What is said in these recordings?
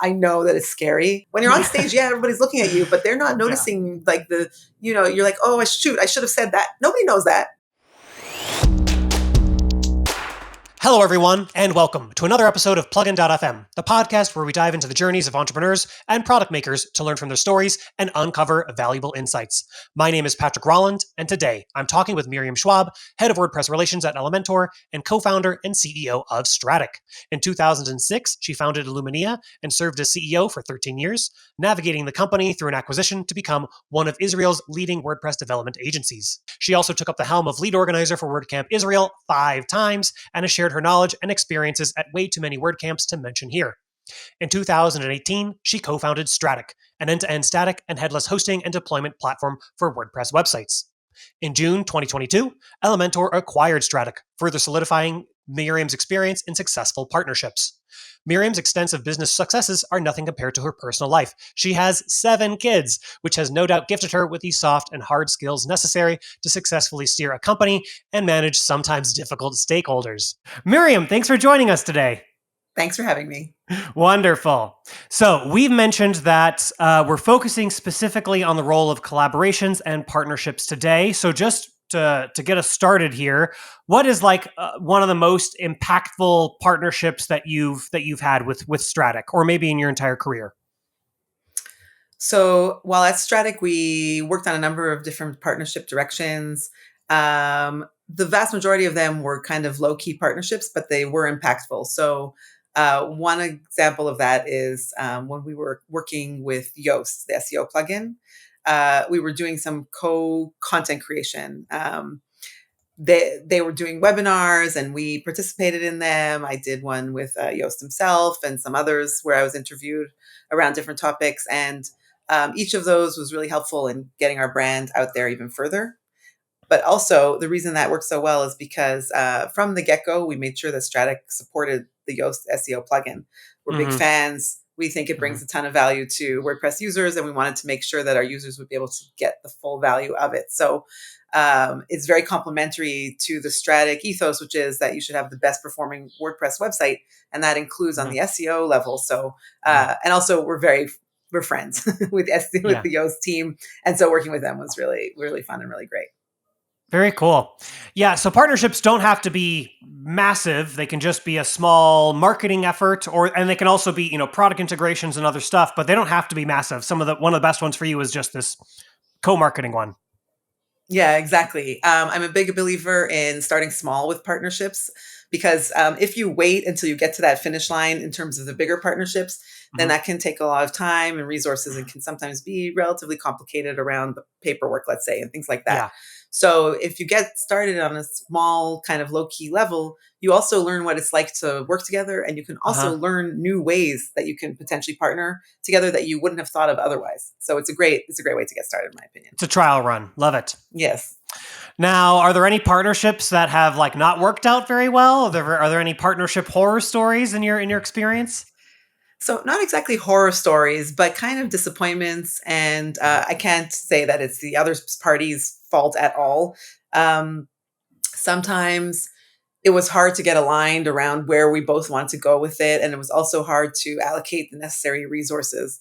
I know that it's scary. When you're on stage, yeah, everybody's looking at you, but they're not noticing like you're like, oh, shoot, I should have said that. Nobody knows that. Hello, everyone, and welcome to another episode of Plugin.fm, the podcast where we dive into the journeys of entrepreneurs and product makers to learn from their stories and uncover valuable insights. My name is Patrick Rolland, and today I'm talking with Miriam Schwab, Head of WordPress Relations at Elementor and co-founder and CEO of Strattic. In 2006, she founded Illuminea and served as CEO for 13 years, navigating the company through an acquisition to become one of Israel's leading WordPress development agencies. She also took up the helm of lead organizer for WordCamp Israel 5 times and has shared her knowledge and experiences at way too many WordCamps to mention here. In 2018, she co-founded Strattic, an end-to-end static and headless hosting and deployment platform for WordPress websites. In June 2022, Elementor acquired Strattic, further solidifying Miriam's experience in successful partnerships. Miriam's extensive business successes are nothing compared to her personal life. She has 7 kids, which has no doubt gifted her with the soft and hard skills necessary to successfully steer a company and manage sometimes difficult stakeholders. Miriam, thanks for joining us today. Thanks for having me. Wonderful. So we've mentioned that we're focusing specifically on the role of collaborations and partnerships today. So just to get us started here, what is one of the most impactful partnerships that you've had with Strattic, or maybe in your entire career? So while at Strattic, we worked on a number of different partnership directions. The vast majority of them were kind of low-key partnerships, but they were impactful. So one example of that is when we were working with Yoast, the SEO plugin. We were doing some content creation. They were doing webinars and we participated in them. I did one with Yoast himself and some others where I was interviewed around different topics. And each of those was really helpful in getting our brand out there even further. But also the reason that worked so well is because from the get-go, we made sure that Strattic supported the Yoast SEO plugin. We're big fans. We think it brings a ton of value to WordPress users, and we wanted to make sure that our users would be able to get the full value of it. So it's very complementary to the Strattic ethos, which is that you should have the best performing WordPress website, and that includes on the SEO level. So and also we're friends with the Yoast team, and so working with them was really, really fun and really great. Very cool. Yeah, so partnerships don't have to be massive. They can just be a small marketing effort, and they can also be, product integrations and other stuff, but they don't have to be massive. One of the best ones for you is just this co-marketing one. Yeah, exactly. I'm a big believer in starting small with partnerships because if you wait until you get to that finish line in terms of the bigger partnerships, then that can take a lot of time and resources and can sometimes be relatively complicated around the paperwork, let's say, and things like that. Yeah. So if you get started on a small kind of low-key level, you also learn what it's like to work together, and you can also learn new ways that you can potentially partner together that you wouldn't have thought of otherwise. So it's a great way to get started, in my opinion. It's a trial run. Love it. Yes. Now, are there any partnerships that have not worked out very well? Are there any partnership horror stories in your experience? So not exactly horror stories, but kind of disappointments. And I can't say that it's the other party's fault at all. Sometimes it was hard to get aligned around where we both wanted to go with it. And it was also hard to allocate the necessary resources.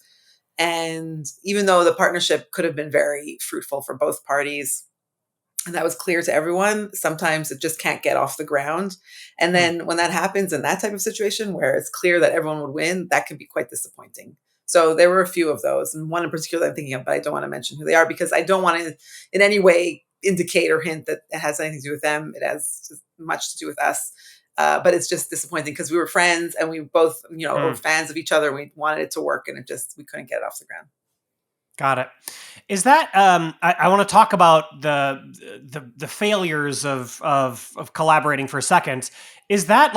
And even though the partnership could have been very fruitful for both parties, and that was clear to everyone, sometimes it just can't get off the ground. And then when that happens in that type of situation where it's clear that everyone would win, that can be quite disappointing. So there were a few of those, and one in particular I'm thinking of, but I don't want to mention who they are because I don't want to in any way indicate or hint that it has anything to do with them. It has much to do with us. But it's just disappointing because we were friends and we both, were fans of each other. And we wanted it to work and we couldn't get it off the ground. Got it. Is that I want to talk about the failures of collaborating for a second. Is that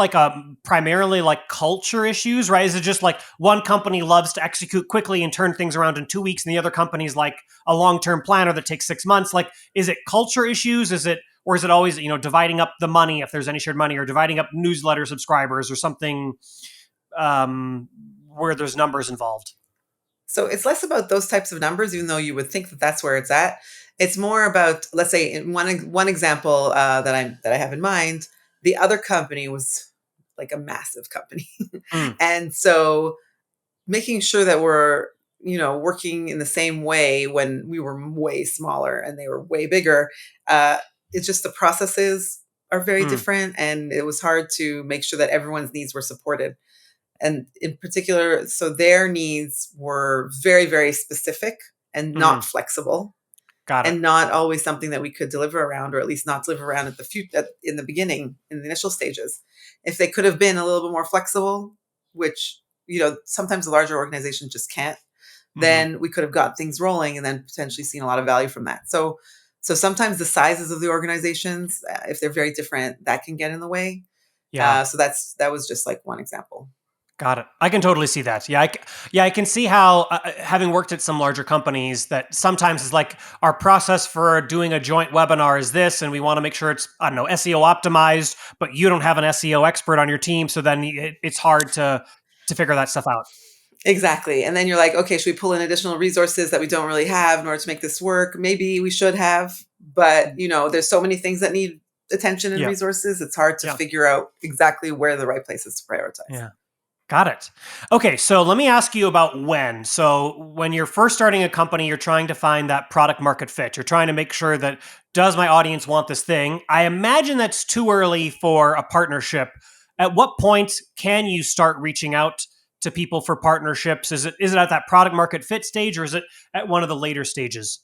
primarily culture issues, right? Is it just one company loves to execute quickly and turn things around in 2 weeks, and the other company's a long-term planner that takes 6 months? Is it culture issues? Is it always dividing up the money if there's any shared money, or dividing up newsletter subscribers, or something where there's numbers involved? So it's less about those types of numbers, even though you would think that that's where it's at. It's more about, let's say, in one example that I have in mind, the other company was like a massive company, and so making sure that we're, working in the same way when we were way smaller and they were way bigger. It's just the processes are very Mm, different, and it was hard to make sure that everyone's needs were supported. And in particular, so their needs were very, very specific and not mm, flexible, got it. and not always something that we could deliver around, or at least not deliver around in the beginning, in the initial stages. If they could have been a little bit more flexible, which, sometimes a larger organization just can't, Hmm. then we could have got things rolling and then potentially seen a lot of value from that. So sometimes the sizes of the organizations, if they're very different, that can get in the way. Yeah. So that was just like one example. Got it. I can totally see that. Yeah, I can see how, having worked at some larger companies, that sometimes is like our process for doing a joint webinar is this, and we want to make sure it's, I don't know, SEO optimized, but you don't have an SEO expert on your team, so then it's hard to figure that stuff out. Exactly. And then you're like, okay, should we pull in additional resources that we don't really have in order to make this work? Maybe we should have, but there's so many things that need attention and Yeah, resources. It's hard to yeah, figure out exactly where the right place is to prioritize. yeah. Got it. Okay, so let me ask you about when. So, when you're first starting a company, you're trying to find that product market fit. You're trying to make sure that, does my audience want this thing? I imagine that's too early for a partnership. At what point can you start reaching out to people for partnerships? Is it at that product market fit stage, or is it at one of the later stages?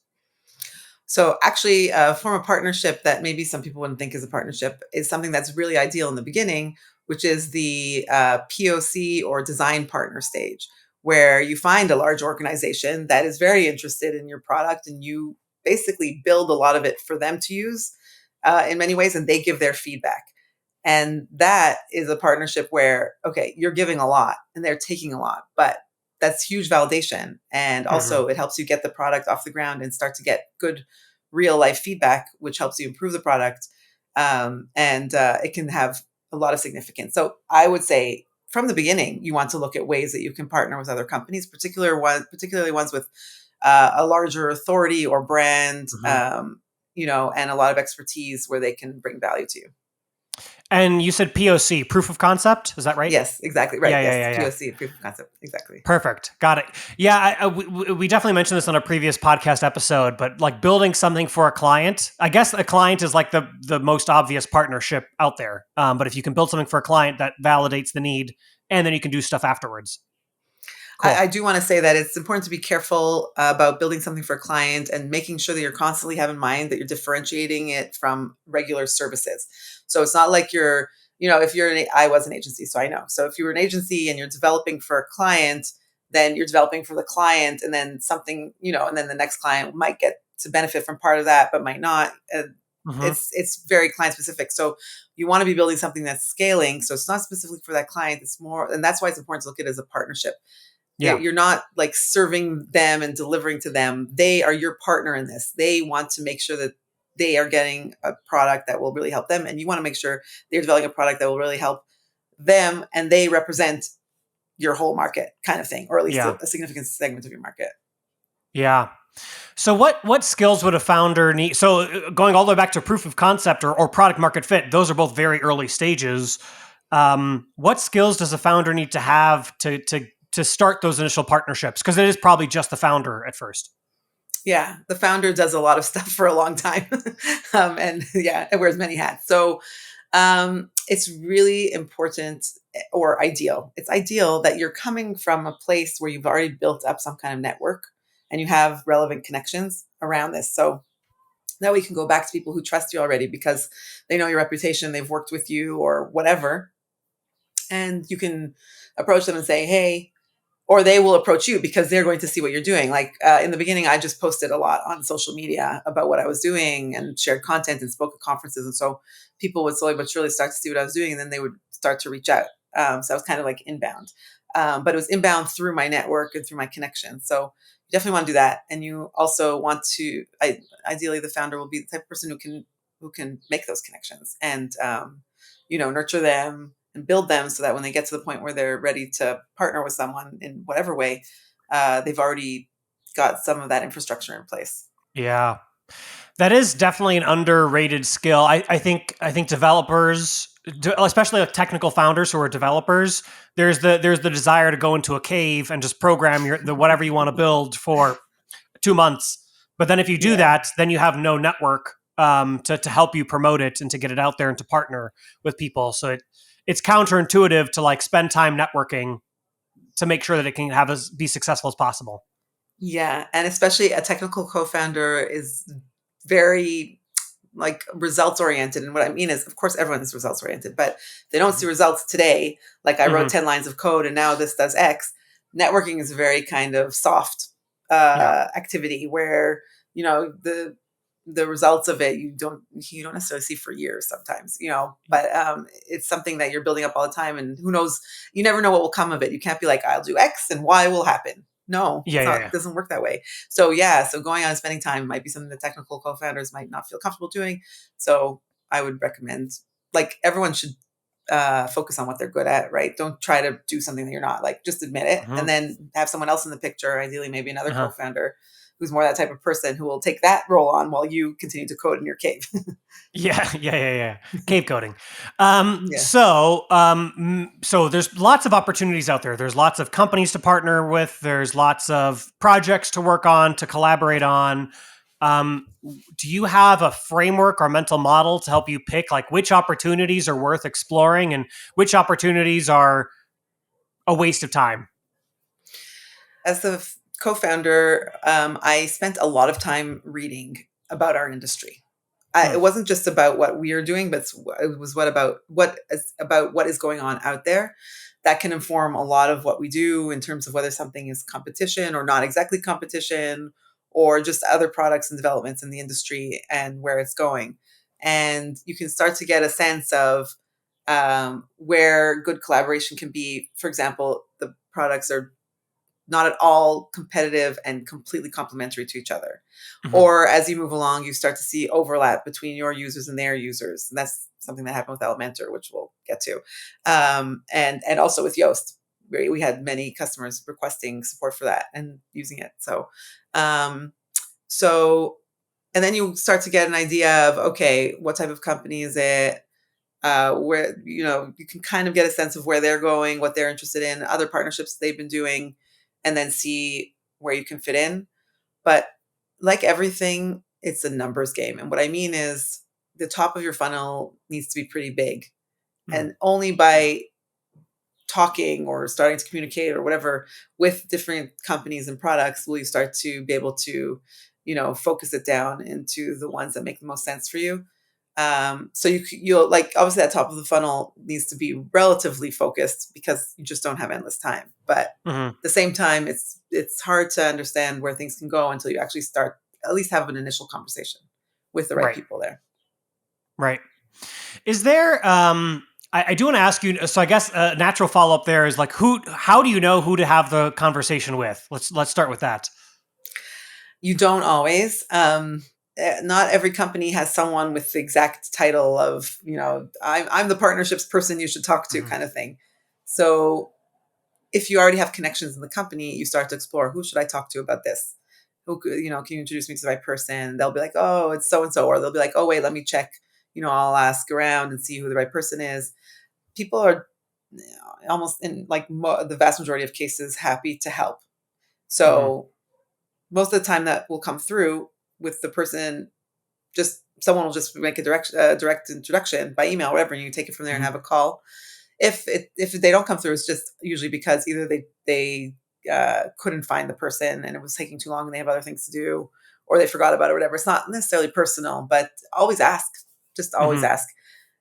So actually, form a partnership that maybe some people wouldn't think is a partnership is something that's really ideal in the beginning, which is the POC or design partner stage, where you find a large organization that is very interested in your product, and you basically build a lot of it for them to use in many ways, and they give their feedback. And that is a partnership where, okay, you're giving a lot and they're taking a lot, but that's huge validation. And Hmm. also, it helps you get the product off the ground and start to get good real life feedback, which helps you improve the product. And it can have a lot of significance. So I would say from the beginning, you want to look at ways that you can partner with other companies, particularly ones with a larger authority or brand, Hmm. and a lot of expertise where they can bring value to you. And you said POC, proof of concept. Is that right? Yes, exactly. Right. Yeah, yeah, Yes. yeah, yeah. POC, proof of concept. Exactly. Perfect. Got it. Yeah, we definitely mentioned this on a previous podcast episode, but like building something for a client, I guess a client is like the most obvious partnership out there. But if you can build something for a client that validates the need, and then you can do stuff afterwards. I Cool. do want to say that it's important to be careful about building something for a client and making sure that you're constantly have in mind that you're differentiating it from regular services. So it's not like if you're I was an agency, so I know. So if you were an agency and you're developing for a client, then you're developing for the client, and then and then the next client might get to benefit from part of that, but might not. Hmm. It's very client specific. So you want to be building something that's scaling. So it's not specifically for that client. It's more, and that's why it's important to look at it as a partnership. Yeah. You're not like serving them and delivering to them. They are your partner in this. They want to make sure that they are getting a product that will really help them, and you want to make sure they're developing a product that will really help them, and they represent your whole market, kind of thing, or at least Yeah. a significant segment of your market. Yeah. So what skills would a founder need? So going all the way back to proof of concept or product market fit, those are both very early stages. What skills does a founder need to have to start those initial partnerships? Because it is probably just the founder at first. Yeah, the founder does a lot of stuff for a long time, and yeah, it wears many hats. So it's really important, or ideal. It's ideal that you're coming from a place where you've already built up some kind of network and you have relevant connections around this. So that we can go back to people who trust you already because they know your reputation, they've worked with you or whatever. And you can approach them and say, hey, or they will approach you because they're going to see what you're doing. Like in the beginning, I just posted a lot on social media about what I was doing and shared content and spoke at conferences. And so people would slowly but surely start to see what I was doing, and then they would start to reach out. So I was kind of like inbound, but it was inbound through my network and through my connections. So you definitely want to do that. And you also want to, ideally, the founder will be the type of person who can make those connections and nurture them and build them so that when they get to the point where they're ready to partner with someone in whatever way, they've already got some of that infrastructure in place. Yeah. That is definitely an underrated skill. I think developers especially like technical founders who are developers, there's the desire to go into a cave and just program the whatever you want to build for 2 months. But then if you do Yeah. that, then you have no network to help you promote it and to get it out there and to partner with people. So it's counterintuitive to like spend time networking to make sure that it can be successful as possible. Yeah, and especially a technical co-founder is very like results oriented. And what I mean is, of course, everyone is results oriented, but they don't see results today. Like I wrote Mm-hmm. 10 lines of code and now this does X. Networking is a very kind of soft Yeah. activity where, the results of it you don't necessarily see for years sometimes, but it's something that you're building up all the time, and who knows, you never know what will come of it. You can't be like, I'll do X and Y will happen. No, Yeah. it's Yeah. not, Yeah. it doesn't work that way. So yeah, so going out and spending time might be something that technical co-founders might not feel comfortable doing. So I would recommend, like, everyone should focus on what they're good at, right? Don't try to do something that you're not. Like, just admit it, Mm-hmm. and then have someone else in the picture, ideally maybe another Uh-huh. co-founder who's more that type of person who will take that role on while you continue to code in your cave. Yeah, yeah. Cave coding. Yeah. So there's lots of opportunities out there. There's lots of companies to partner with. There's lots of projects to work on, to collaborate on. Do you have a framework or mental model to help you pick like which opportunities are worth exploring and which opportunities are a waste of time? As the co-founder, I spent a lot of time reading about our industry. Hmm. It wasn't just about what we are doing, but it was what is going on out there that can inform a lot of what we do in terms of whether something is competition or not exactly competition, or just other products and developments in the industry and where it's going. And you can start to get a sense of where good collaboration can be. For example, the products are not at all competitive and completely complementary to each other. Hmm. Or as you move along, you start to see overlap between your users and their users. And that's something that happened with Elementor, which we'll get to. And also with Yoast, where we had many customers requesting support for that and using it. Um, so, and then you start to get an idea of, okay, what type of company is it? Where, you can kind of get a sense of where they're going, what they're interested in, other partnerships they've been doing, and then see where you can fit in. But like everything, it's a numbers game. And what I mean is, the top of your funnel needs to be pretty big. Hmm. And only by talking or starting to communicate or whatever with different companies and products will you start to be able to, focus it down into the ones that make the most sense for you. So you'll, like, obviously that top of the funnel needs to be relatively focused because you just don't have endless time. But at Hmm. the same time, it's hard to understand where things can go until you actually start, at least have an initial conversation with the right Right. people there. Right. Is there? I do want to ask you. So I guess a natural follow up there is like who? How do you know who to have the conversation with? Let's start with that. You don't always. Not every company has someone with the exact title of, I'm the partnerships person you should talk to, Hmm. kind of thing. So if you already have connections in the company, you start to explore, who should I talk to about this? Can you introduce me to the right person? They'll be like, oh, it's so and so, or they'll be like, oh, wait, let me check. I'll ask around and see who the right person is. People are, almost in like the vast majority of cases, happy to help. Hmm. So most of the time that will come through with the person, just someone will just make a direct introduction by email, whatever, and you take it from there and Hmm. have a call. If they don't come through, it's just usually because either they couldn't find the person and it was taking too long and they have other things to do, or they forgot about it, or whatever. It's not necessarily personal, but always ask. Just always Hmm. ask.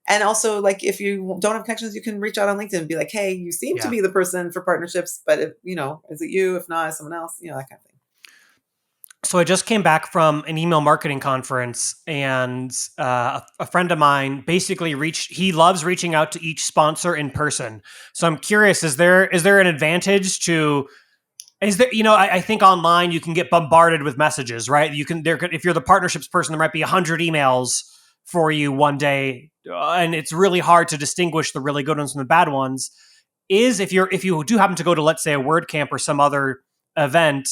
And also, like, if you don't have connections, you can reach out on LinkedIn and be like, hey, you seem to Yeah. be the person for partnerships, but if, is it you? If not, is someone else? That kind of thing. So I just came back from an email marketing conference, and a friend of mine basically reached. He loves reaching out to each sponsor in person. So I'm curious: is there an advantage to? Is there, I think online you can get bombarded with messages, right? If you're the partnerships person, there might be 100 emails for you one day, and it's really hard to distinguish the really good ones from the bad ones. If you do happen to go to, let's say, a WordCamp or some other event,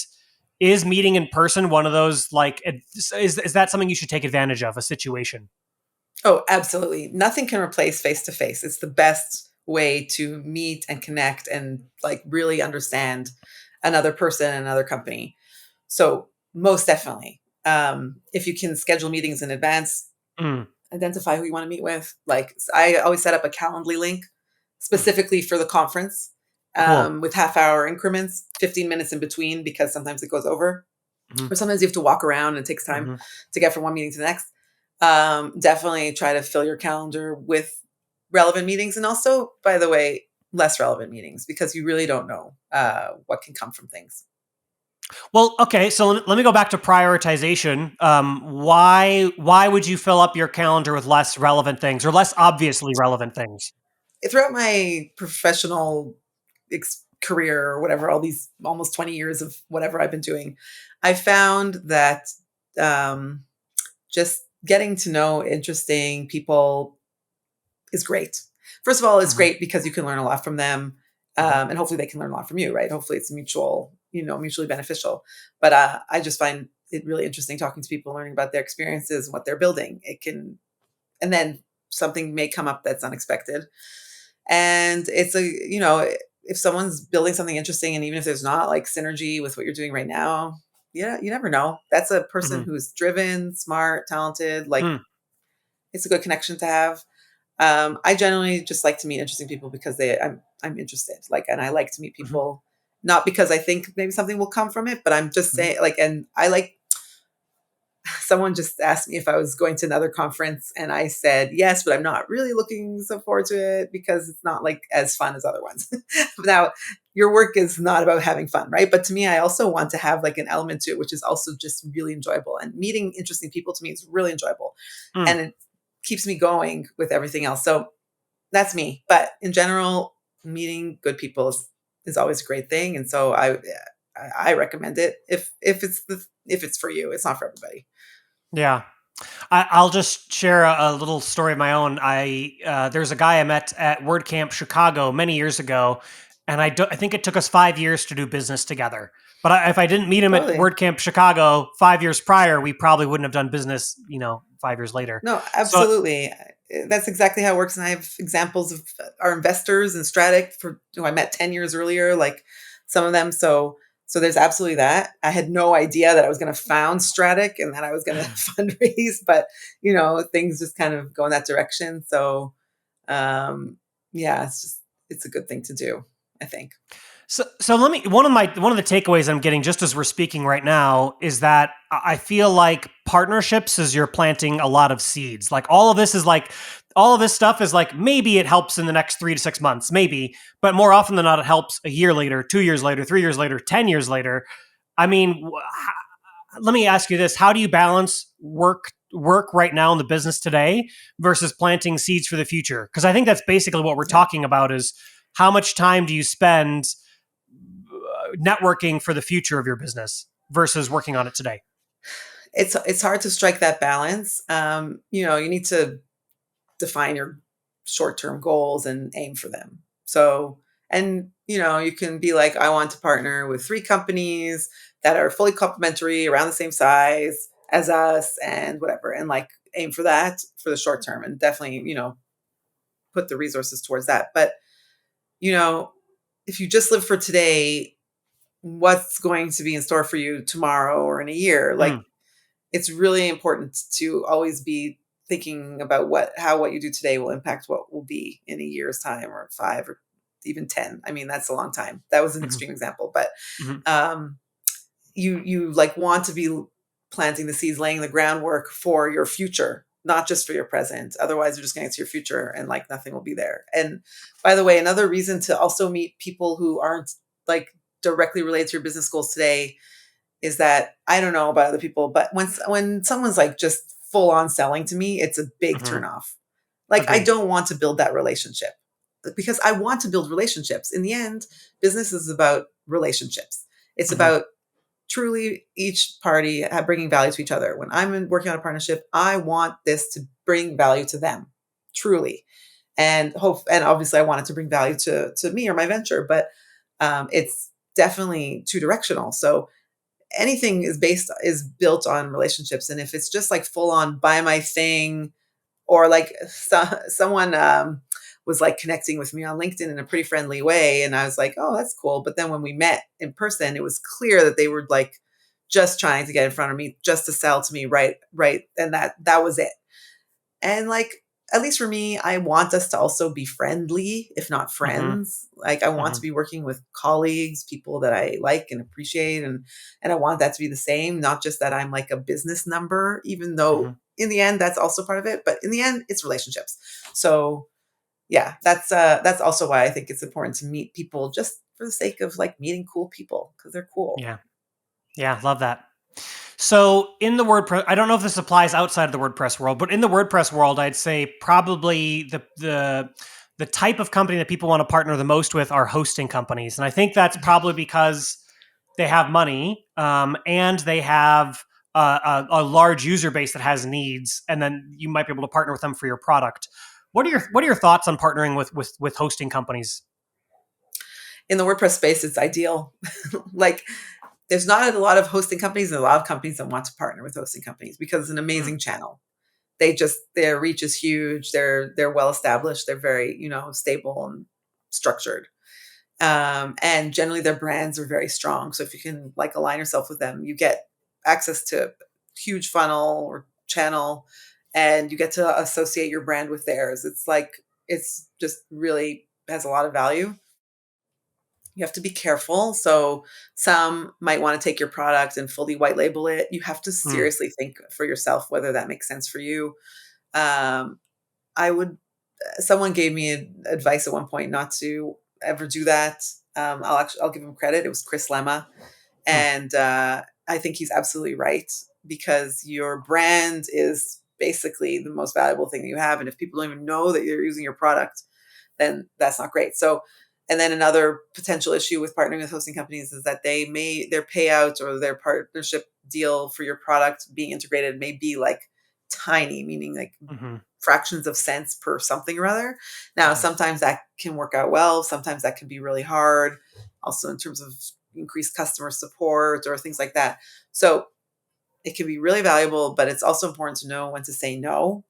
is meeting in person one of those, like, is that something you should take advantage of, a situation? Oh, absolutely. Nothing can replace face to face. It's the best way to meet and connect and like really understand another person, another company. So most definitely, if you can schedule meetings in advance, Mm, identify who you want to meet with. Like I always set up a Calendly link mm, specifically for the conference, cool. with half-hour increments, 15 minutes in between because sometimes it goes over, Hmm. or sometimes you have to walk around and it takes time Hmm. to get from one meeting to the next. Definitely try to fill your calendar with relevant meetings, and also, by the way, less relevant meetings because you really don't know what can come from things. Well, okay, so let me go back to prioritization. Why would you fill up your calendar with less relevant things or less obviously relevant things? Throughout my professional career or whatever, all these almost 20 years of whatever I've been doing, I found that um, just getting to know interesting people is great. First of all, it's Hmm. great because you can learn a lot from them, Hmm. and hopefully they can learn a lot from you, right? Hopefully it's mutual, mutually beneficial. But I just find it really interesting talking to people, learning about their experiences and what they're building. It can, and then something may come up that's unexpected, and it's if someone's building something interesting, and even if there's not like synergy with what you're doing right now, yeah, you never know. That's a person Hmm. who's driven, smart, talented. Like Mm, it's a good connection to have. I generally just like to meet interesting people because I'm interested. Like, and I like to meet mhm, people not because I think maybe something will come from it, but I'm just mhm, saying like, and I like someone just asked me if I was going to another conference, and I said yes, but I'm not really looking so forward to it because it's not like as fun as other ones. Now, your work is not about having fun, right? But to me, I also want to have like an element to it, which is also just really enjoyable. And meeting interesting people to me is really enjoyable, mm. and it keeps me going with everything else. So that's me. But in general, meeting good people is always a great thing, and so I recommend it if it's for you. It's not for everybody. Yeah. I'll just share a little story of my own. There's a guy I met at WordCamp Chicago many years ago, and I think it took us 5 years to do business together. But if I didn't meet him at Totally. WordCamp Chicago 5 years prior, we probably wouldn't have done business, 5 years later. No, So, absolutely. That's exactly how it works. And I have examples of our investors in Strattic who I met 10 years earlier, like some of them. So there's absolutely that. I had no idea that I was going to found Strattic and that I was going to fundraise, but things just kind of go in that direction. So um, yeah, it's a good thing to do, I think. so let me one of the takeaways I'm getting just as we're speaking right now is that I feel like partnerships is you're planting a lot of seeds. Like all of this stuff is like maybe it helps in the next 3 to 6 months, maybe, but more often than not it helps a year later, 2 years later, 3 years later, 10 years later. I mean, let me ask you this: how do you balance work right now in the business today versus planting seeds for the future? Because I think that's basically what we're Yeah. talking about: is how much time do you spend networking for the future of your business versus working on it today? It's hard to strike that balance. You need to define your short-term goals and aim for them. So, and you can be like, I want to partner with 3 companies that are fully complementary, around the same size as us, and whatever, and like aim for that for the short term, and definitely, put the resources towards that. But you know, if you just live for today, what's going to be in store for you tomorrow or in a year? Like Mm, it's really important to always be thinking about what you do today will impact what will be in a year's time, or 5, or even 10. I mean, that's a long time. That was an mhm, extreme example, but mhm, um, you like want to be planting the seeds, laying the groundwork for your future, not just for your present. Otherwise, you're just going to your future and like nothing will be there. And by the way, another reason to also meet people who aren't like directly related to your business goals today is that I don't know about other people, but when someone's like just full on selling to me, it's a big mhm. turnoff. Like I Agreed. don't want to build that relationship because I want to build relationships. In the end, business is about relationships. It's Mhm, about truly each party bringing value to each other. When working on a partnership, I want this to bring value to them, truly, and obviously I want it to bring value to me or my venture. But it's definitely two directional. So anything is built on relationships, and if it's just like full on buy my thing or like someone was like connecting with me on LinkedIn in a pretty friendly way, and I was like, oh, that's cool. But then when we met in person, it was clear that they were like just trying to get in front of me, just to sell to me, right, and that was it. And like, at least for me, I want us to also be friendly, if not Mm-hmm. friends. Like I want to Mm-hmm. be working with colleagues, people that I like and appreciate, and I want that to be the same, not just that I'm like a business number, even Mm-hmm. though in the end that's also part of it, but in the end it's relationships. So yeah, that's also why I think it's important to meet people just for the sake of like meeting cool people because they're cool. Yeah. Yeah. Love that. So in the WordPress, I don't know if this applies outside of the WordPress world, but in the WordPress world, I'd say probably the type of company that people want to partner the most with are hosting companies, and I think that's probably because they have money, and they have a large user base that has needs, and then you might be able to partner with them for your product. What are your thoughts on partnering with hosting companies? In the WordPress space, it's ideal. Like there's not a lot of hosting companies and a lot of companies that want to partner with hosting companies because it's an Mm, amazing channel. Their reach is huge. They're well established. They're very, stable and structured. And generally their brands are very strong. So if you can like align yourself with them, you get access to huge funnel or channel and you get to associate your brand with theirs. It's like it's just really has a lot of value. You have to be careful. So some might want to take your product and fully white label it. You have to mm, seriously think for yourself whether that makes sense for you. Um, I would. Someone gave me advice at one point not to ever do that. I'll give him credit. It was Chris Lemma, mm, and I think he's absolutely right because your brand is basically the most valuable thing that you have. And if people don't even know that you're using your product, then that's not great. So, and then another potential issue with partnering with hosting companies is that their payout or their partnership deal for your product being integrated may be like tiny, meaning like mm-hmm, fractions of cents per something or other. Now, mm-hmm, sometimes that can work out well. Sometimes that can be really hard. Also, in terms of increased customer support or things like that. So it can be really valuable, but it's also important to know when to say no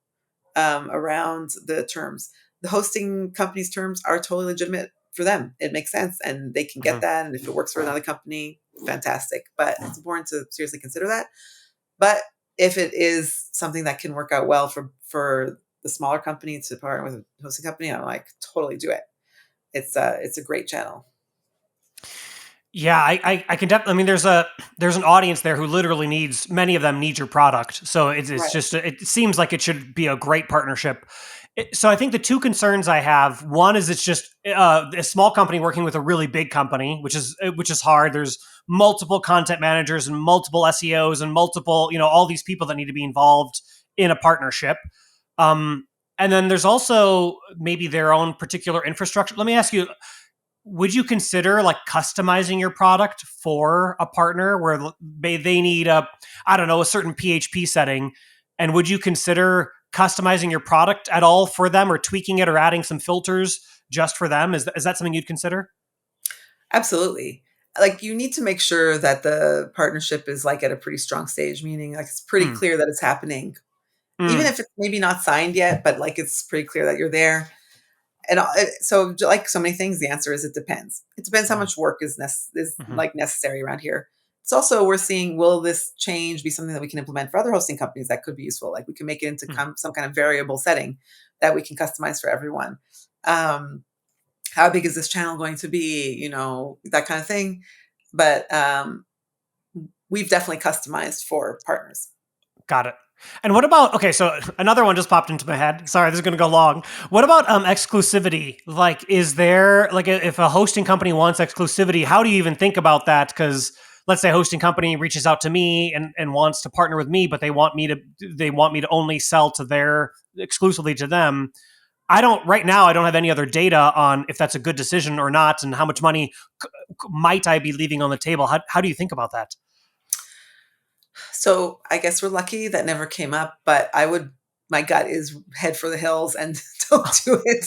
around the terms. The hosting company's terms are totally legitimate for them. It makes sense and they can get mm-hmm. that. And if it works for another company, fantastic. But it's important to seriously consider that. But if it is something that can work out well for the smaller company to partner with a hosting company, I'm like, totally do it. It's a great channel. Yeah, I can definitely. I mean, there's an audience there who literally needs, many of them need your product. So it's Right. just, it seems like it should be a great partnership. So I think the two concerns I have, one is it's just a small company working with a really big company, which is hard. There's multiple content managers and multiple SEOs and multiple, all these people that need to be involved in a partnership. Um, and then there's also maybe their own particular infrastructure. Let me ask you, would you consider like customizing your product for a partner where they need I don't know, a certain PHP setting, and would you consider customizing your product at all for them, or tweaking it, or adding some filters just for them? Is that something you'd consider? Absolutely. Like you need to make sure that the partnership is like at a pretty strong stage, meaning like it's pretty Hmm. clear that it's happening. Even Mm. if it's maybe not signed yet, but like it's pretty clear that you're there. And so, like so many things, the answer is it depends. It depends how Mm-hmm. much work is Mm-hmm. like necessary around here. It's also we're seeing will this change be something that we can implement for other hosting companies that could be useful? Like we can make it into some kind of variable setting that we can customize for everyone. Um, how big is this channel going to be? That kind of thing. But we've definitely customized for partners. Got it. And what about, okay, so another one just popped into my head. Sorry, this is going to go long. What about exclusivity? Like, is there, like, if a hosting company wants exclusivity, how do you even think about that? Because let's say a hosting company reaches out to me and wants to partner with me, but they want me to only sell to their, exclusively to them. Right now, I don't have any other data on if that's a good decision or not, and how much money might I be leaving on the table. How do you think about that? So I guess we're lucky that never came up, but my gut is head for the hills and don't do it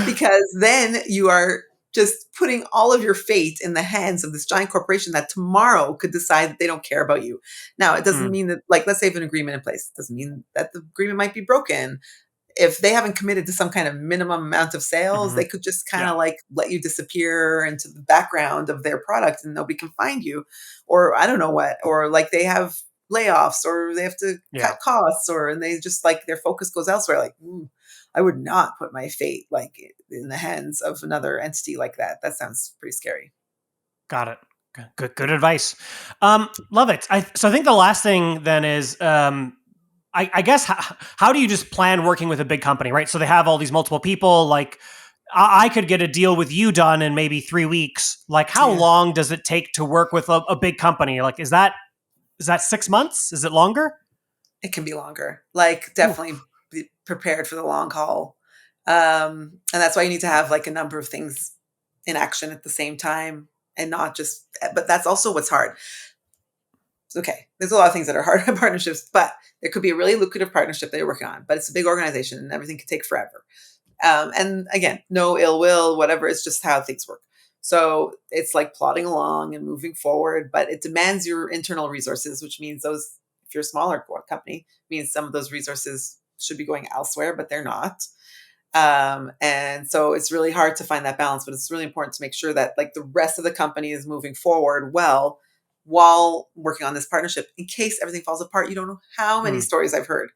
because then you are just putting all of your fate in the hands of this giant corporation that tomorrow could decide that they don't care about you. Now, it doesn't mean that, like, let's say if an agreement in place, it doesn't mean that the agreement might be broken. If they haven't committed to some kind of minimum amount of sales, they could just kind of like let you disappear into the background of their product and nobody can find you. Or I don't know what, or like they have layoffs or they have to cut costs, or and they just like their focus goes elsewhere. Like, I would not put my fate like in the hands of another entity like that. That sounds pretty scary. Got it. Good advice. Love it. So I think the last thing then is, I guess, how do you just plan working with a big company, right? So they have all these multiple people. Like, I could get a deal with you done in maybe 3 weeks. Like, how long does it take to work with a big company? Like, is that 6 months? Is it longer? It can be longer. Like, definitely be prepared for the long haul. And that's why you need to have like a number of things in action at the same time and not just, but that's also what's hard. Okay, there's a lot of things that are hard in partnerships, but there could be a really lucrative partnership that you're working on, but it's a big organization and everything could take forever. And again, no ill will, whatever, it's just how things work. So it's like plodding along and moving forward, but it demands your internal resources, which means those, if you're a smaller company, means some of those resources should be going elsewhere, but they're not. And so it's really hard to find that balance, but it's really important to make sure that like the rest of the company is moving forward well while working on this partnership. In case everything falls apart, you don't know how many stories I've heard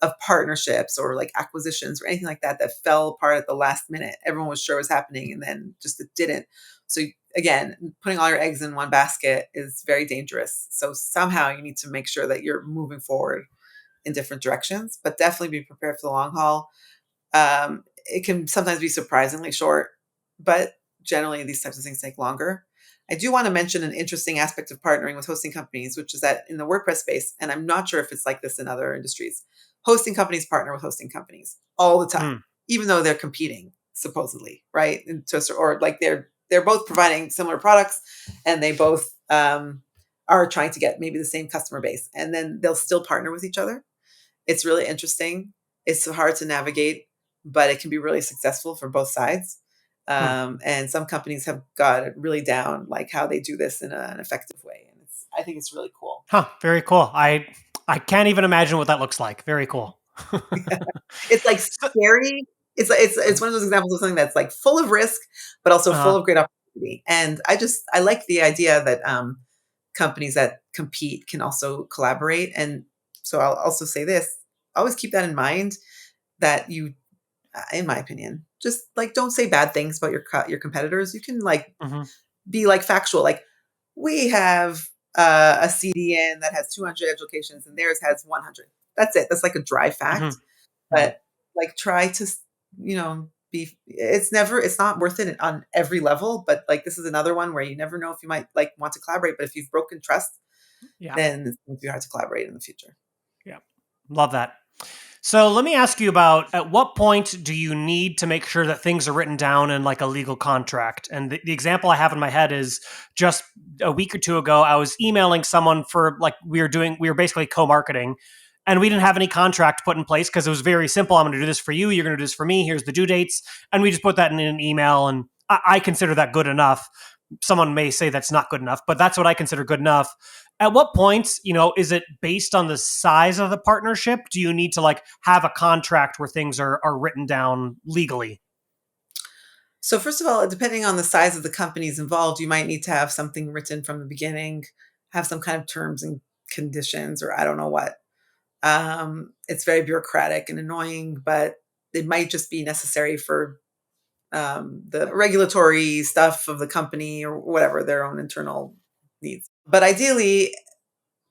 of partnerships or like acquisitions or anything like that that fell apart at the last minute. Everyone was sure was happening and then just it didn't. So again, putting all your eggs in one basket is very dangerous. So somehow you need to make sure that you're moving forward in different directions, but definitely be prepared for the long haul. It can sometimes be surprisingly short, but generally these types of things take longer. I do want to mention an interesting aspect of partnering with hosting companies, which is that in the WordPress space, and I'm not sure if it's like this in other industries, hosting companies partner with hosting companies all the time, even though they're competing supposedly, right? Or like they're both providing similar products, and they both are trying to get maybe the same customer base, and then they'll still partner with each other. It's really interesting. It's hard to navigate, but it can be really successful for both sides. And some companies have got it really down, like how they do this in an effective way. And I think it's really cool. Very cool. I can't even imagine what that looks like. Very cool. It's like scary. It's one of those examples of something that's like full of risk, but also full of great opportunity. And I like the idea that companies that compete can also collaborate. And so I'll also say this: always keep that in mind. That you, in my opinion, just like don't say bad things about your competitors. You can like be like factual. Like we have a CDN that has 200 edge locations and theirs has 100. That's it. That's like a dry fact. But like try to, it's not worth it on every level. But like this is another one where you never know if you might like want to collaborate. But if you've broken trust, then it's going to be hard to collaborate in the future. Yeah, love that. So let me ask you about, at what point do you need to make sure that things are written down in like a legal contract? And the example I have in my head is just a week or two ago, I was emailing someone for like, we were basically co-marketing, and we didn't have any contract put in place because it was very simple. I'm going to do this for you. You're going to do this for me. Here's the due dates. And we just put that in an email, and I consider that good enough. Someone may say that's not good enough, but that's what I consider good enough. At what point, is it based on the size of the partnership? Do you need to like have a contract where things are written down legally? So first of all, depending on the size of the companies involved, you might need to have something written from the beginning, have some kind of terms and conditions, or I don't know what. It's very bureaucratic and annoying, but it might just be necessary for the regulatory stuff of the company or whatever, their own internal needs. But ideally,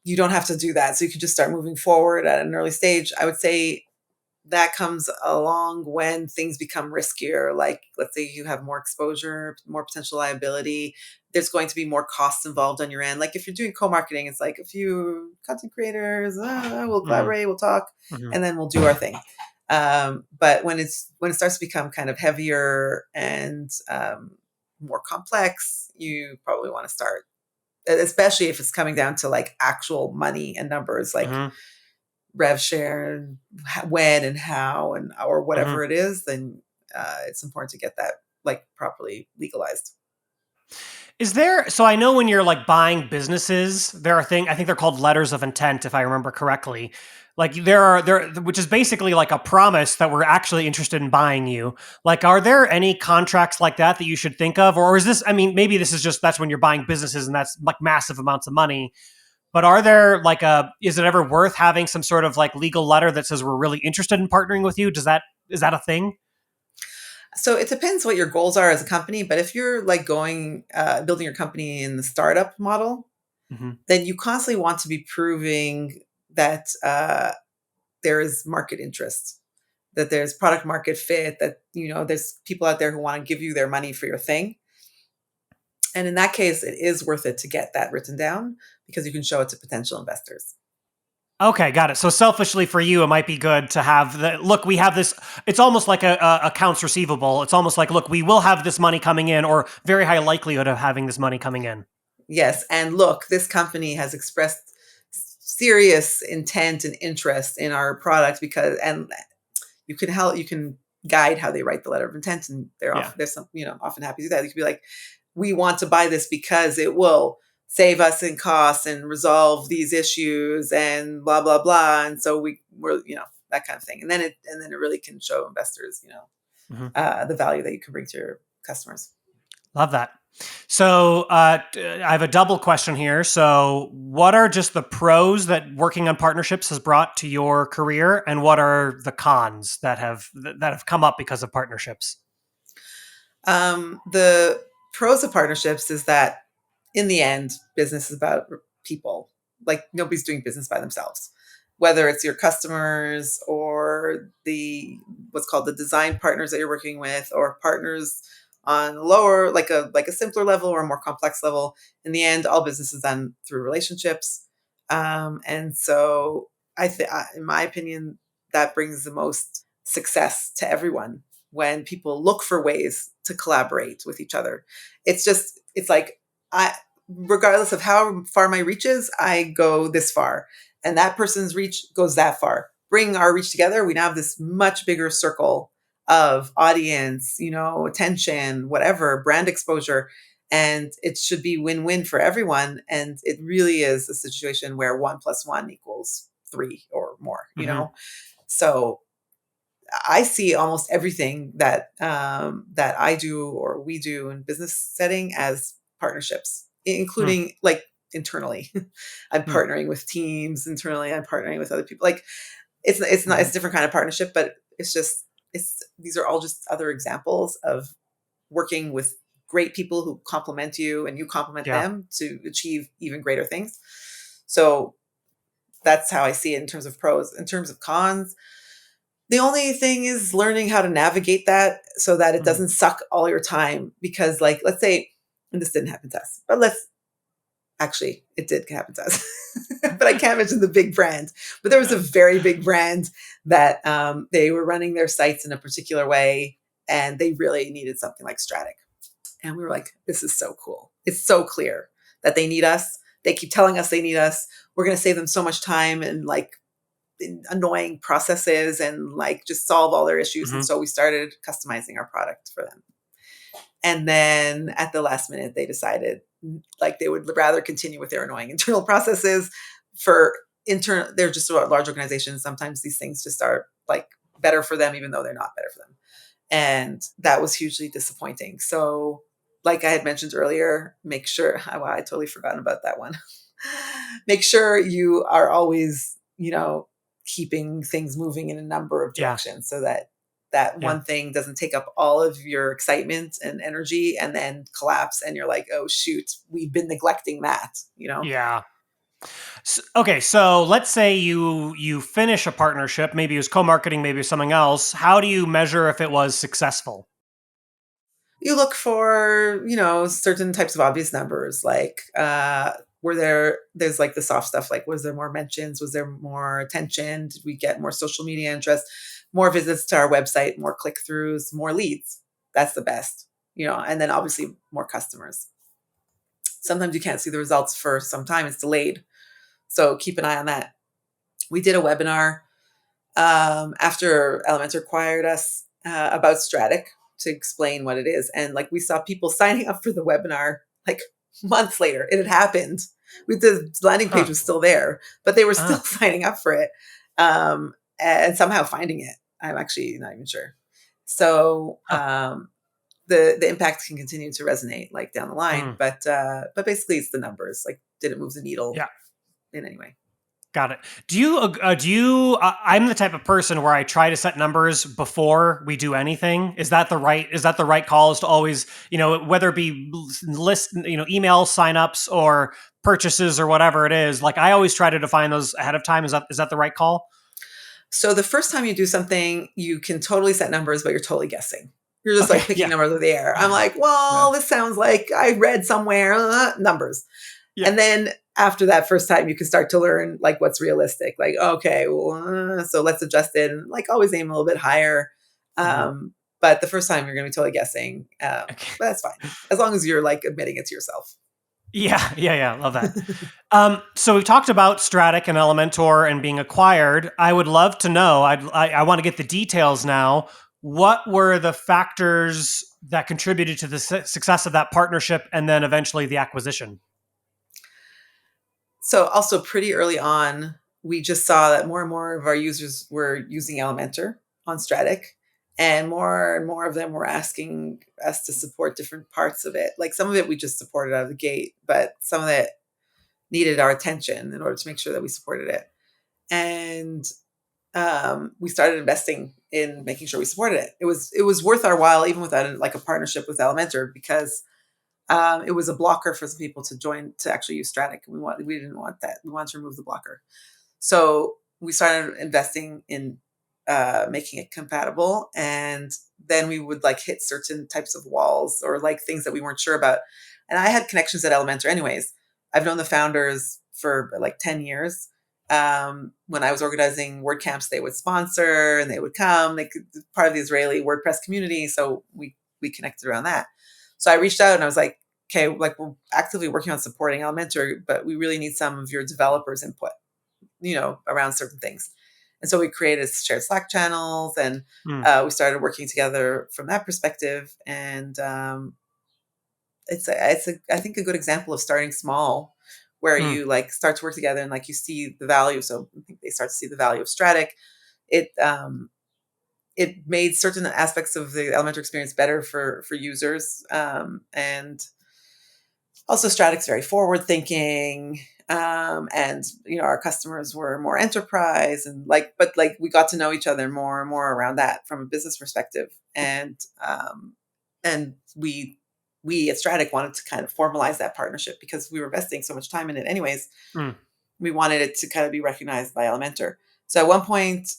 you don't have to do that. So you can just start moving forward at an early stage. I would say that comes along when things become riskier. Like, let's say you have more exposure, more potential liability. There's going to be more costs involved on your end. Like if you're doing co-marketing, it's like a few content creators, we'll collaborate, we'll talk, and then we'll do our thing. But when it starts to become kind of heavier and more complex, you probably want to start, especially if it's coming down to like actual money and numbers, like rev share and when and how and or whatever it is, then it's important to get that like properly legalized. Is there, so I know when you're like buying businesses, there are things, I think they're called letters of intent, if I remember correctly. Like which is basically like a promise that we're actually interested in buying you. Like, are there any contracts like that that you should think of? Or is this, I mean, maybe this is just, that's when you're buying businesses and that's like massive amounts of money. But are there like is it ever worth having some sort of like legal letter that says we're really interested in partnering with you? Is that a thing? So it depends what your goals are as a company, but if you're like building your company in the startup model, Mm-hmm. then you constantly want to be proving that there is market interest, that there's product market fit, that there's people out there who want to give you their money for your thing. And in that case, it is worth it to get that written down because you can show it to potential investors. Okay, got it. So selfishly for you, it might be good to have look, we have this, it's almost like a accounts receivable. It's almost like, look, we will have this money coming in, or very high likelihood of having this money coming in. Yes. And look, this company has expressed serious intent and interest in our product and you can guide how they write the letter of intent. And Yeah. there's some, often happy to do that. You could be like, we want to buy this because it will save us in costs and resolve these issues and blah, blah, blah. And so we're, that kind of thing. And then it really can show investors, the value that you can bring to your customers. Love that. So I have a double question here. So what are just the pros that working on partnerships has brought to your career, and what are the cons that have come up because of partnerships? The pros of partnerships is that in the end, business is about people. Like nobody's doing business by themselves, whether it's your customers or what's called the design partners that you're working with, or partners on lower, like a simpler level or a more complex level. In the end, all business is done through relationships. And so in my opinion, that brings the most success to everyone when people look for ways to collaborate with each other. It's like, regardless of how far my reach is, I go this far, and that person's reach goes that far. Bring our reach together, we now have this much bigger circle of audience, attention, whatever, brand exposure, and it should be win-win for everyone. And it really is a situation where 1+1 = 3 or more. Mm-hmm. So I see almost everything that I do or we do in business setting as partnerships, including like internally. I'm partnering with teams internally. I'm partnering with other people. Like it's not, it's a different kind of partnership, but these are all just other examples of working with great people who complement you and you complement them to achieve even greater things. So that's how I see it in terms of pros. In terms of cons, the only thing is learning how to navigate that so that it doesn't suck all your time. Because, like, let's say, and this didn't happen to us, but it did happen to us. But I can't mention the big brand. But there was a very big brand that they were running their sites in a particular way, and they really needed something like Strattic. And we were like, this is so cool. It's so clear that they need us. They keep telling us they need us. We're going to save them so much time and like annoying processes and like just solve all their issues. And so we started customizing our product for them. And then at the last minute, they decided like they would rather continue with their annoying internal processes they're just a large organization. Sometimes these things just are like better for them, even though they're not better for them. And that was hugely disappointing. So like I had mentioned earlier, make sure, I totally forgotten about that one. Make sure you are always, keeping things moving in a number of directions so that one thing doesn't take up all of your excitement and energy and then collapse. And you're like, oh shoot, we've been neglecting that, Yeah. Okay, so let's say you finish a partnership, maybe it was co-marketing, maybe it was something else. How do you measure if it was successful? You look for, certain types of obvious numbers, like there's like the soft stuff, like was there more mentions? Was there more attention? Did we get more social media interest, more visits to our website, more click-throughs, more leads? That's the best, and then obviously more customers. Sometimes you can't see the results for some time. It's delayed. So keep an eye on that. We did a webinar after Elementor acquired us about Strattic. to explain what it is. And like we saw people signing up for the webinar like months later. It had happened. The landing page Huh. was still there, but they were still Ah. signing up for it, and somehow finding it. I'm actually not even sure. So Huh. the impact can continue to resonate like down the line, Mm. but basically it's the numbers. Like, did it move the needle Yeah. in any way? Got it. I'm the type of person where I try to set numbers before we do anything. Is that the right call, is to always, whether it be list, email signups or purchases or whatever it is, like I always try to define those ahead of time. Is that the right call? So the first time you do something, you can totally set numbers, but you're totally guessing. You're just Okay. like picking Yeah. numbers out of the air. I'm like, Yeah. well, this sounds like I read somewhere numbers. Yeah. And then after that first time, you can start to learn like what's realistic. Like, okay, well, so let's adjust it and like always aim a little bit higher. Mhm. But the first time you're going to be totally guessing. Okay. But that's fine as long as you're like admitting it to yourself. Yeah. Yeah. Yeah. Love that. So we've talked about Strattic and Elementor and being acquired. I would love to know. I want to get the details now. What were the factors that contributed to the success of that partnership, and then eventually the acquisition? So also pretty early on, we just saw that more and more of our users were using Elementor on Strattic, and more of them were asking us to support different parts of it. Like some of it we just supported out of the gate, but some of it needed our attention in order to make sure that we supported it. And we started investing in making sure we supported it. It was worth our while, even without like a partnership with Elementor, because it was a blocker for some people to join to actually use Strattic. We didn't want that. We wanted to remove the blocker. So we started investing in making it compatible, and then we would like hit certain types of walls or like things that we weren't sure about. And I had connections at Elementor, anyways. I've known the founders for like 10 years. When I was organizing WordCamps, they would sponsor and they would come. They could part of the Israeli WordPress community, so we connected around that. So I reached out and I was like, okay, like we're actively working on supporting Elementor, but we really need some of your developers' input, around certain things. And so we created shared Slack channels, and Mm, we started working together from that perspective. And it's I think a good example of starting small, where mm, you like start to work together and like you see the value. So I think they start to see the value of Strattic. It it made certain aspects of the Elementor experience better for users, and also Strattic's very forward thinking, and our customers were more enterprise, and but like we got to know each other more and more around that from a business perspective. And we at Strattic wanted to kind of formalize that partnership because we were investing so much time in it anyways. mm, We wanted it to kind of be recognized by Elementor. So at one point,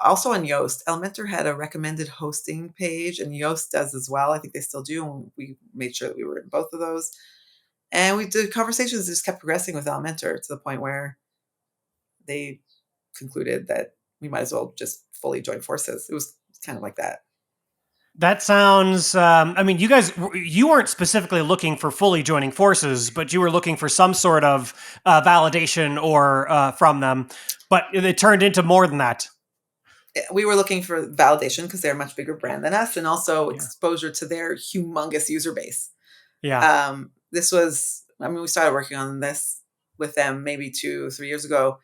also on Yoast, Elementor had a recommended hosting page, and Yoast does as well. I think they still do. And we made sure that we were in both of those. And we did conversations that just kept progressing with Elementor to the point where they concluded that we might as well just fully join forces. It was kind of like that. that sounds. I mean, you weren't specifically looking for fully joining forces, but you were looking for some sort of validation or from them. But it turned into more than that. We were looking for validation because they're a much bigger brand than us, and also Yeah. exposure to their humongous user base. Yeah. This was, I mean, we started working on this with them maybe 2 or 3 years ago.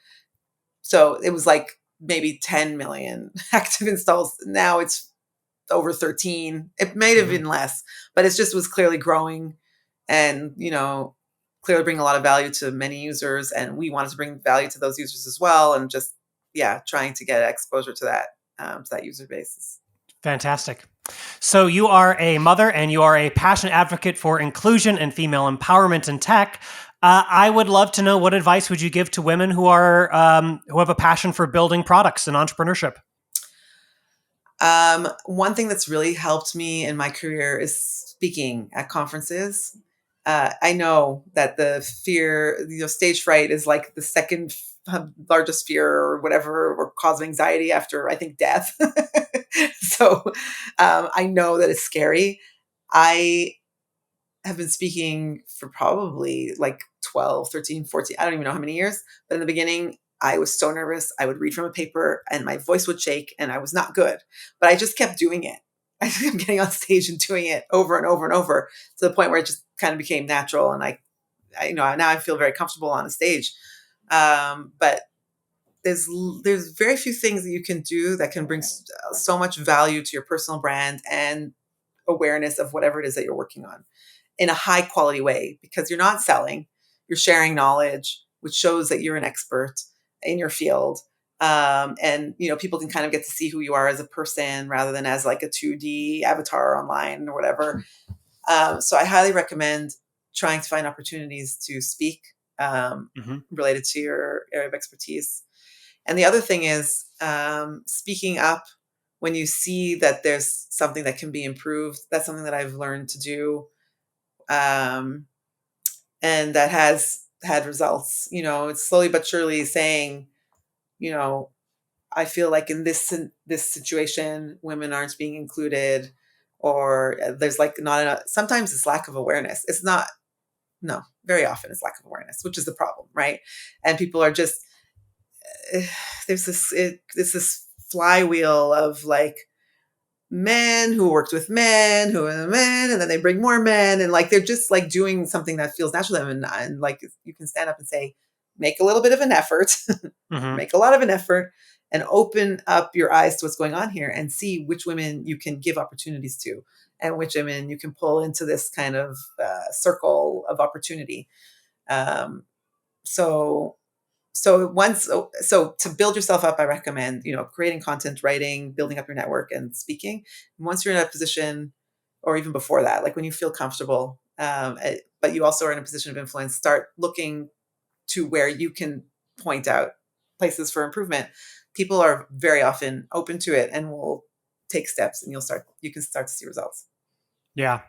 So it was like maybe 10 million active installs. Now it's over 13. It may have Hmm. been less, but it just was clearly growing, and, clearly bring a lot of value to many users. And we wanted to bring value to those users as well. And just, yeah, trying to get exposure to that user base. Fantastic. So you are a mother and you are a passionate advocate for inclusion and female empowerment in tech. I would love to know, what advice would you give to women who have a passion for building products and entrepreneurship? One thing that's really helped me in my career is speaking at conferences. I know that the fear, stage fright is like the second largest fear or whatever, or cause of anxiety after, I think, death. So I know that it's scary. I have been speaking for probably like 12, 13, 14, I don't even know how many years. But in the beginning, I was so nervous. I would read from a paper and my voice would shake and I was not good. But I just kept doing it. I am getting on stage and doing it over and over and over to the point where it just kind of became natural. And I now I feel very comfortable on a stage. But there's very few things that you can do that can bring so much value to your personal brand and awareness of whatever it is that you're working on in a high quality way, because you're not selling, you're sharing knowledge, which shows that you're an expert in your field. And people can kind of get to see who you are as a person rather than as like a 2D avatar online or whatever. So I highly recommend trying to find opportunities to speak related to your area of expertise. And the other thing is speaking up when you see that there's something that can be improved. That's something that I've learned to do, and that has had results. It's slowly but surely saying, I feel like in this situation, women aren't being included, or there's like not enough. Sometimes it's lack of awareness. It's not. No, very often it's lack of awareness, which is the problem, right? And people are just there's this flywheel of like men who worked with men who are men, and then they bring more men, and like they're just like doing something that feels natural to them, and like you can stand up and say, make a little bit of an effort, make a lot of an effort, and open up your eyes to what's going on here, and see which women you can give opportunities to, and which women you can pull into this kind of circle of opportunity. So to build yourself up, I recommend, creating content, writing, building up your network, and speaking. And once you're in a position, or even before that, like when you feel comfortable, but you also are in a position of influence, start looking to where you can point out places for improvement. People are very often open to it and will take steps, and you can start to see results. Yeah.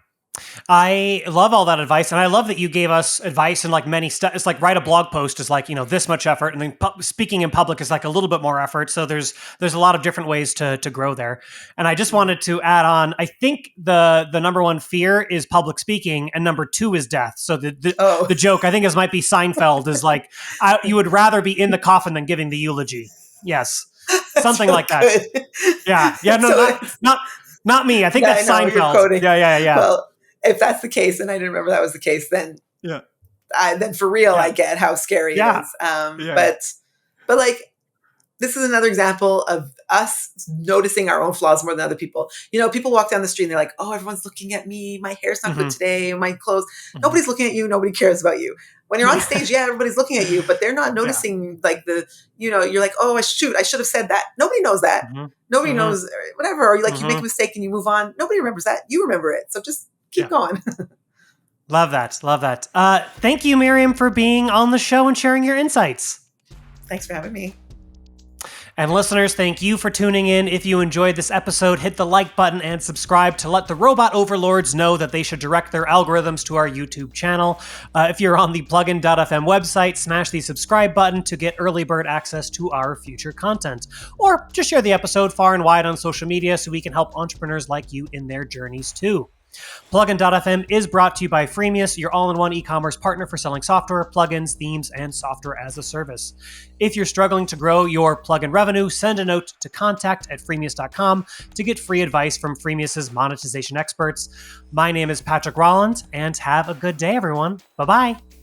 I love all that advice. And I love that you gave us advice in like many steps. It's like write a blog post is like, this much effort. And then speaking in public is like a little bit more effort. So there's a lot of different ways to grow there. And I just wanted to add on, I think the number one fear is public speaking, and number two is death. So the joke, I think this might be Seinfeld, is like, you would rather be in the coffin than giving the eulogy. Yes. Something like that. Good. Yeah. Yeah. No, not me. I think that's Seinfeld. Yeah. Well, if that's the case, and I didn't remember that was the case, then then for real, I get how scary it is. But like, this is another example of us noticing our own flaws more than other people. People walk down the street and they're like, oh, everyone's looking at me. My hair's not good today. My clothes. Nobody's looking at you. Nobody cares about you. When you're on stage, everybody's looking at you, but they're not noticing like you're like, oh, shoot, I should have said that. Nobody knows that. Nobody knows whatever. Or you make a mistake and you move on. Nobody remembers that. You remember it. So just keep going. Love that. Thank you, Miriam, for being on the show and sharing your insights. Thanks for having me. And listeners, thank you for tuning in. If you enjoyed this episode, hit the like button and subscribe to let the robot overlords know that they should direct their algorithms to our YouTube channel. If you're on the plugin.fm website, smash the subscribe button to get early bird access to our future content. Or just share the episode far and wide on social media so we can help entrepreneurs like you in their journeys too. Plugin.fm is brought to you by Freemius, your all-in-one e-commerce partner for selling software, plugins, themes, and software as a service. If you're struggling to grow your plugin revenue, send a note to contact@freemius.com to get free advice from Freemius's monetization experts. My name is Patrick Rolland, and have a good day, everyone. Bye-bye.